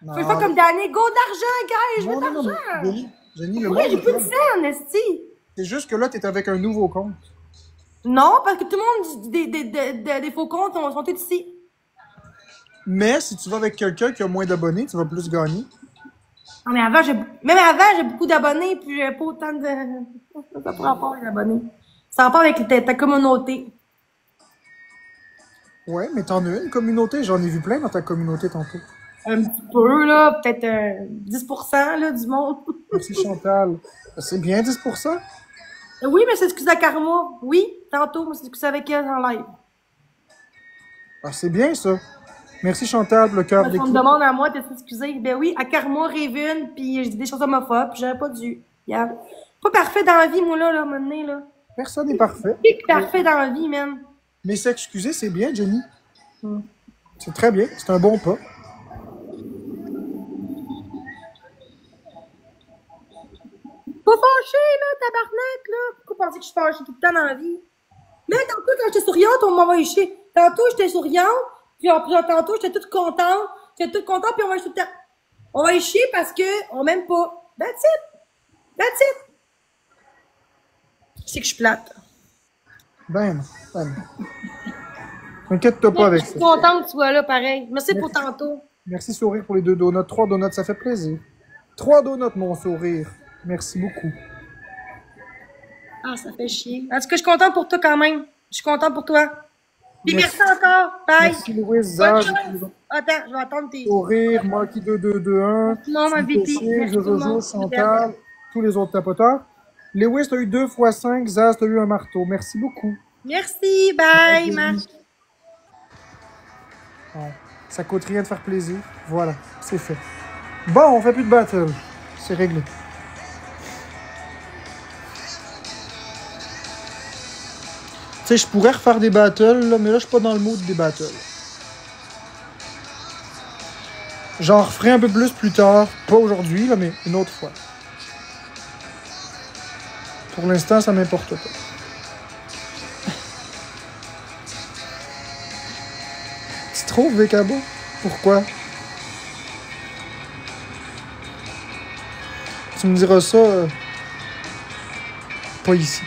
S3: Faut que je sois comme Danny. Go d'argent, guys! Je veux
S2: Non,
S3: de
S2: non, non,
S3: l'argent!
S2: Jenny, Jenny, le
S3: Pourquoi
S2: monde
S3: j'ai plus de
S2: t'aime.
S3: scène, esti?
S2: C'est juste que là, t'es avec un nouveau compte.
S3: Non, parce que tout le monde, des faux comptes sont tous ici.
S2: Mais si tu vas avec quelqu'un qui a moins d'abonnés, tu vas plus gagner.
S3: Non, mais avant, même avant, j'ai beaucoup d'abonnés, puis j'ai pas autant de... Ça n'a pas rapport, les abonnés. Ça a rapport avec ta communauté.
S2: Ouais, mais t'en as une communauté. J'en ai vu plein dans ta communauté tantôt.
S3: Un petit peu, là, peut-être 10% là, du monde.
S2: Merci Chantal. C'est bien 10%?
S3: Oui, mais c'est excusé à Karma. Oui, tantôt, mais c'est excusé avec elle en live.
S2: Ah, c'est bien ça. Merci Chantal pour le cœur
S3: Quand on
S2: d'équipe.
S3: me demande à moi d'être excusée, ben oui, à Karma, Raven, puis je dis des choses homophobes, puis j'aurais pas dû. Yeah. Pas parfait dans la vie, moi, là, à un moment donné, là.
S2: Personne n'est parfait.
S3: Pas parfait dans la vie, man.
S2: Mais s'excuser, c'est bien, Jenny. C'est très bien. C'est un bon pas.
S3: Pas fâché, là, tabarnak, là. Pourquoi penser que je suis fâchée tout le temps dans la vie? Mais tantôt, quand j'étais souriante, on m'envoie chier. Tantôt, j'étais souriante, puis tantôt, j'étais toute contente. J'étais toute contente, puis on va tout le temps. On va y chier parce que on m'aime pas. That's it. That's it. C'est que je suis plate.
S2: Ben non. Ben non. T'inquiète-toi pas avec
S3: Je
S2: ça.
S3: suis contente que tu sois là, pareil. Merci pour tantôt.
S2: Merci Sourire pour les 2 donuts. 3 donuts, ça fait plaisir. 3 donuts, mon sourire. Merci beaucoup.
S3: Ah, ça fait chier. En tout cas, je suis contente pour toi quand même. Je suis contente pour toi. Puis
S2: Merci.
S3: merci encore. Bye.
S2: Merci Louise,
S3: Bonne
S2: Zaz,
S3: chose. Attends, je vais attendre tes...
S2: Sourire, Marky 2221,
S3: Tout le monde, ma VP. Merci tout le
S2: Jojo,
S3: monde.
S2: Chantal, tous les autres tapoteurs. Lewis, t'as eu 2 x 5, Zaz, t'as eu un marteau. Merci beaucoup.
S3: Merci. Bye, Marc.
S2: Bon, ça coûte rien de faire plaisir. Voilà, c'est fait. Bon, on fait plus de battle. C'est réglé. Tu sais, je pourrais refaire des battles, là, mais là, je suis pas dans le mood des battles. J'en referai un peu plus tard. Pas aujourd'hui, là, mais une autre fois. Pour l'instant, ça m'importe pas. Tu trouves, Vekabo? Pourquoi? Tu me diras ça... pas ici.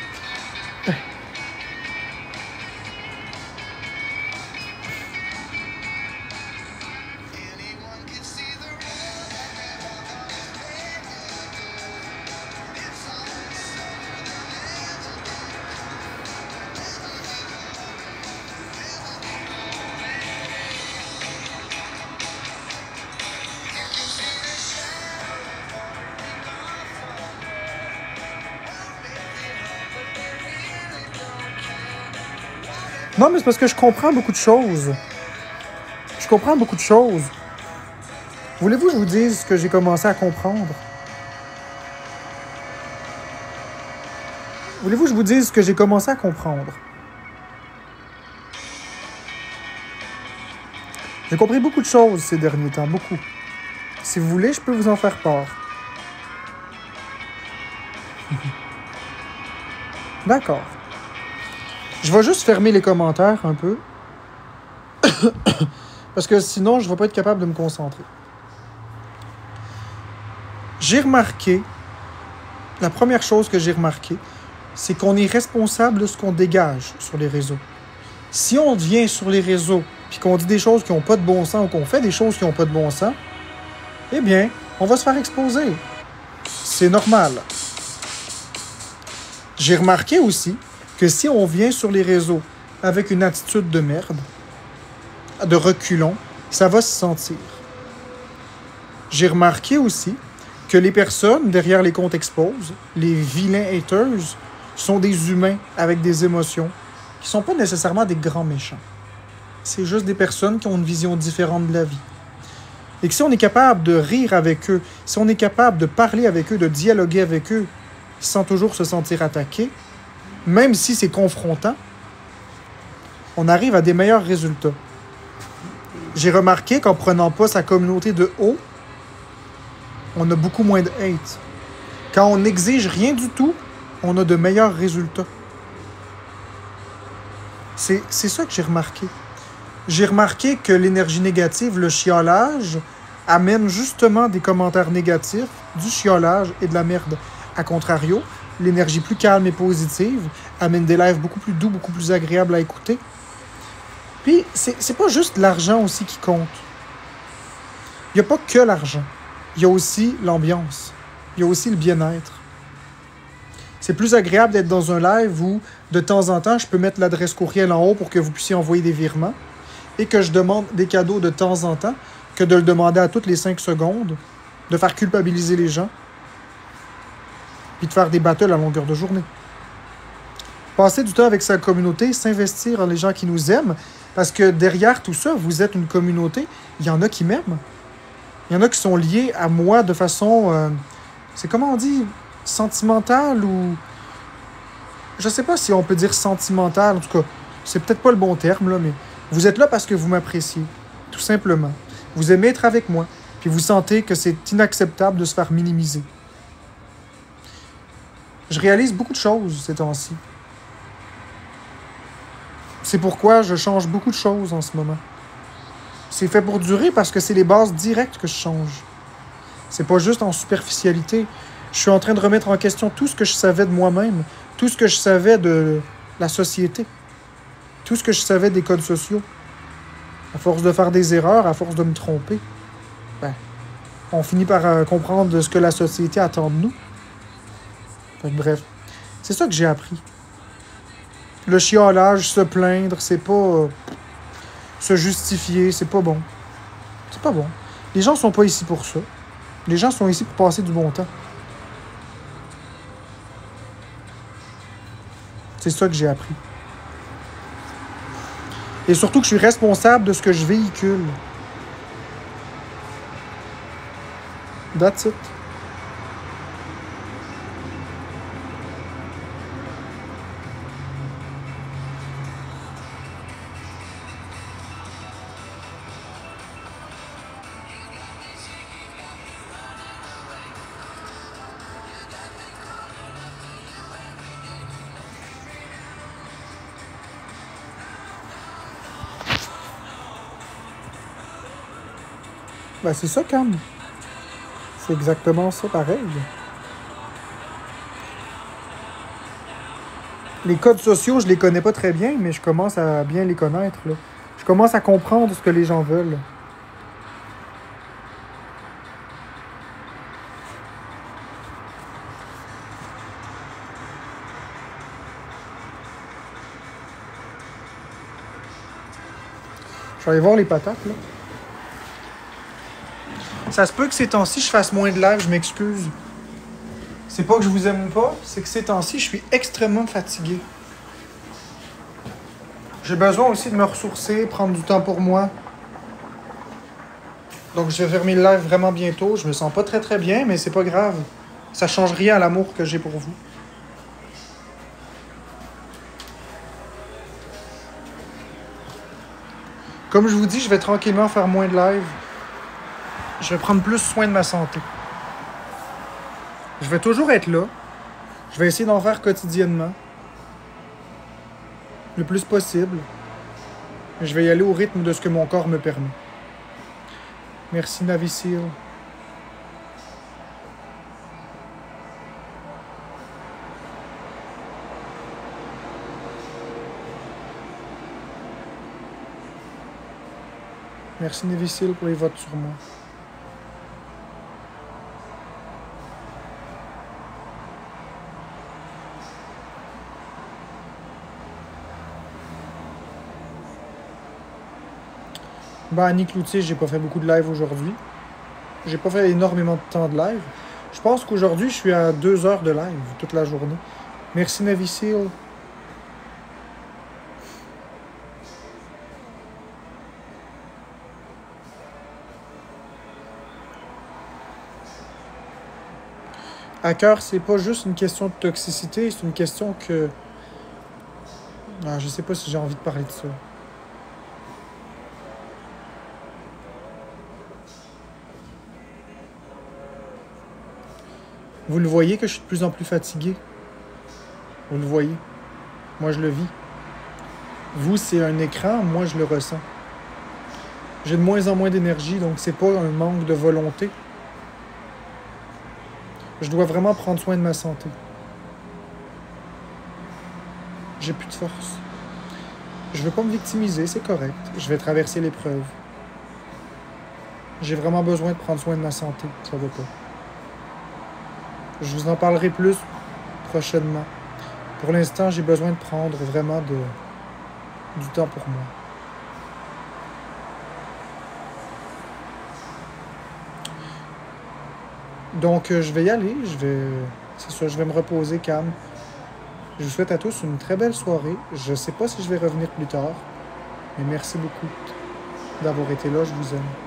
S2: Non, mais c'est parce que je comprends beaucoup de choses. Je comprends beaucoup de choses. Voulez-vous que je vous dise ce que j'ai commencé à comprendre? Voulez-vous que je vous dise ce que j'ai commencé à comprendre? J'ai compris beaucoup de choses ces derniers temps, beaucoup. Si vous voulez, je peux vous en faire part. D'accord. Je vais juste fermer les commentaires un peu. Parce que sinon, je ne vais pas être capable de me concentrer. J'ai remarqué, la première chose que j'ai remarqué, c'est qu'on est responsable de ce qu'on dégage sur les réseaux. Si on vient sur les réseaux puis qu'on dit des choses qui n'ont pas de bon sens ou qu'on fait des choses qui n'ont pas de bon sens, eh bien, on va se faire exposer. C'est normal. J'ai remarqué aussi que si on vient sur les réseaux avec une attitude de merde, de reculons, ça va se sentir. J'ai remarqué aussi que les personnes derrière les comptes expose, les vilains haters, sont des humains avec des émotions qui ne sont pas nécessairement des grands méchants. C'est juste des personnes qui ont une vision différente de la vie. Et que si on est capable de rire avec eux, si on est capable de parler avec eux, de dialoguer avec eux, sans toujours se sentir attaqué, même si c'est confrontant, on arrive à des meilleurs résultats. J'ai remarqué qu'en prenant pas sa communauté de haut, on a beaucoup moins de hate. Quand on n'exige rien du tout, on a de meilleurs résultats. C'est ça que j'ai remarqué. J'ai remarqué que l'énergie négative, le chiolage, amène justement des commentaires négatifs, du chiolage et de la merde. A contrario, l'énergie plus calme et positive amène des lives beaucoup plus doux, beaucoup plus agréables à écouter. Puis, c'est pas juste l'argent aussi qui compte. Il n'y a pas que l'argent. Il y a aussi l'ambiance. Il y a aussi le bien-être. C'est plus agréable d'être dans un live où, de temps en temps, je peux mettre l'adresse courriel en haut pour que vous puissiez envoyer des virements et que je demande des cadeaux de temps en temps que de le demander à toutes les 5 secondes, de faire culpabiliser les gens puis de faire des battles à longueur de journée. Passer du temps avec sa communauté, s'investir en les gens qui nous aiment, parce que derrière tout ça, vous êtes une communauté, il y en a qui m'aiment. Il y en a qui sont liés à moi de façon, c'est comment on dit, sentimentale ou... Je sais pas si on peut dire sentimentale, en tout cas, c'est peut-être pas le bon terme, là, mais vous êtes là parce que vous m'appréciez, tout simplement. Vous aimez être avec moi, puis vous sentez que c'est inacceptable de se faire minimiser. Je réalise beaucoup de choses ces temps-ci. C'est pourquoi je change beaucoup de choses en ce moment. C'est fait pour durer parce que c'est les bases directes que je change. C'est pas juste en superficialité. Je suis en train de remettre en question tout ce que je savais de moi-même, tout ce que je savais de la société, tout ce que je savais des codes sociaux. À force de faire des erreurs, à force de me tromper, on finit par comprendre ce que la société attend de nous. Fait que bref, c'est ça que j'ai appris. Le chiolage, se plaindre, c'est pas... se justifier, c'est pas bon. C'est pas bon. Les gens sont pas ici pour ça. Les gens sont ici pour passer du bon temps. C'est ça que j'ai appris. Et surtout que je suis responsable de ce que je véhicule. That's it. Ben, c'est ça, Cam. C'est exactement ça, pareil. Les codes sociaux, je les connais pas très bien, mais je commence à bien les connaître, là. Je commence à comprendre ce que les gens veulent. Je vais aller voir les patates, là. Ça se peut que ces temps-ci, je fasse moins de live, je m'excuse. C'est pas que je vous aime pas, c'est que ces temps-ci, je suis extrêmement fatigué.
S1: J'ai besoin aussi de me ressourcer, prendre du temps pour moi. Donc je vais fermer le live vraiment bientôt. Je me sens pas très bien, mais c'est pas grave. Ça change rien à l'amour que j'ai pour vous. Comme je vous dis, je vais tranquillement faire moins de live. Je vais prendre plus soin de ma santé. Je vais toujours être là. Je vais essayer d'en faire quotidiennement. Le plus possible. Je vais y aller au rythme de ce que mon corps me permet. Merci Navy Seal. Merci Navy Seal pour les votes sur moi. Annie Cloutier, j'ai pas fait beaucoup de live aujourd'hui. J'ai pas fait énormément de temps de live. Je pense qu'aujourd'hui, je suis à 2 heures de live toute la journée. Merci Navy Seal. À cœur, c'est pas juste une question de toxicité, c'est une question que... Ah, je sais pas si j'ai envie de parler de ça. Vous le voyez que je suis de plus en plus fatigué. Vous le voyez. Moi, je le vis. Vous, c'est un écran. Moi, je le ressens. J'ai de moins en moins d'énergie, donc c'est pas un manque de volonté. Je dois vraiment prendre soin de ma santé. J'ai plus de force. Je veux pas me victimiser, c'est correct. Je vais traverser l'épreuve. J'ai vraiment besoin de prendre soin de ma santé. Ça va pas. Je vous en parlerai plus prochainement. Pour l'instant, j'ai besoin de prendre vraiment du temps pour moi. Donc, je vais y aller. C'est ça, je vais me reposer calme. Je vous souhaite à tous une très belle soirée. Je ne sais pas si je vais revenir plus tard, mais merci beaucoup d'avoir été là. Je vous aime.